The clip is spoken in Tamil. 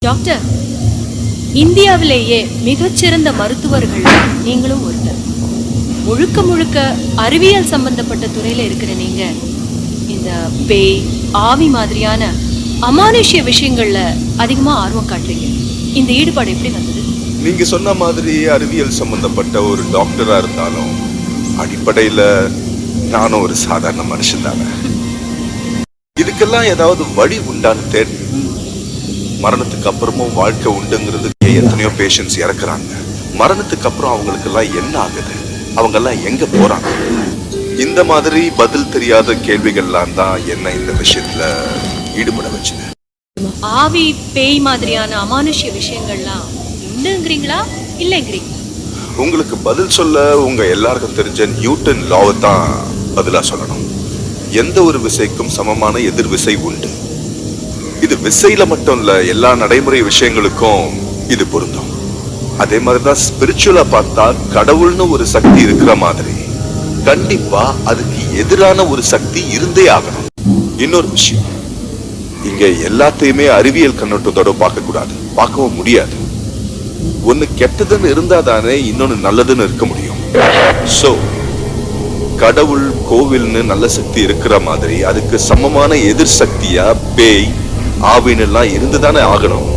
டாக்டர், இந்தியாவிலேயே மிகச்சிறந்த மருத்துவர்கள் நீங்களும் ஒருத்தர். முழுக்க முழுக்க அறிவியல் சம்பந்தப்பட்ட துறையில இருக்கிற நீங்க இந்த பேய், ஆவி மாதிரியான அமானுஷ்ய விஷயங்கள்ல அதிகமா ஆர்வம் காட்டுறீங்க. இந்த ஈடுபாடு எப்படி வந்தது? நீங்க சொன்ன மாதிரி அறிவியல் சம்பந்தப்பட்ட ஒரு டாக்டரா இருந்தாலும் அடிப்படையில நானும் ஒரு சாதாரண மனுஷன் தானே. இதுக்கெல்லாம் ஏதாவது வழி உண்டான்னு தேடி, மரணத்துக்கு அப்புறமும் வாழ்க்கை உண்டுங்கிறது எத்தனையோ பேஷண்ட்ஸ் இறக்குறாங்க. மரணத்துக்கு அப்புறம் அவங்களுக்கு எல்லாம் என்ன ஆகுது, அவங்க எல்லாம் எங்க போறாங்க, இந்த மாதிரி பதில் தெரியாத கேள்விகள்லாம் தான் என்ன இந்த விஷயத்துல ஈடுபட வச்சுது. ஆவி, பேய் மாதிரியான அமானுஷ்ய விஷயங்கள்லாம் உண்டுங்கிறீங்களா இல்லைங்கிறீங்களா? உங்களுக்கு பதில் சொல்ல உங்க எல்லாருக்கும் தெரிஞ்ச நியூட்டன் லாவை தான் பதிலா சொல்லணும். எந்த ஒரு விசைக்கும் சமமான எதிர் விசை உண்டு. இது விசையில மட்டும் இல்ல, எல்லா நடைமுறை விஷயங்களுக்கும் இது பொருந்தும். அதே மாதிரிதான் ஸ்பிரிச்சுவலா பார்த்தா கடவுள்னு ஒரு சக்தி இருக்கிற மாதிரி கண்டிப்பா அதுக்கு எதிரான ஒரு சக்தி இருந்தே ஆகணும். இன்னொரு விஷயம், இங்க எல்லாத்தையுமே அறிவியல் கண்ணோட்டத்தோட பார்க்க கூடாது, பார்க்கவும் முடியாது. ஒன்னு கெட்டதுன்னு இருந்தா தானே இன்னொன்னு நல்லதுன்னு இருக்க முடியும். சோ கடவுள், கோவில்னு நல்ல சக்தி இருக்கிற மாதிரி அதுக்கு சமமான எதிர் சக்தியா பேய், ஆவின்னு எல்லாம் இருந்துதானே ஆகணும்.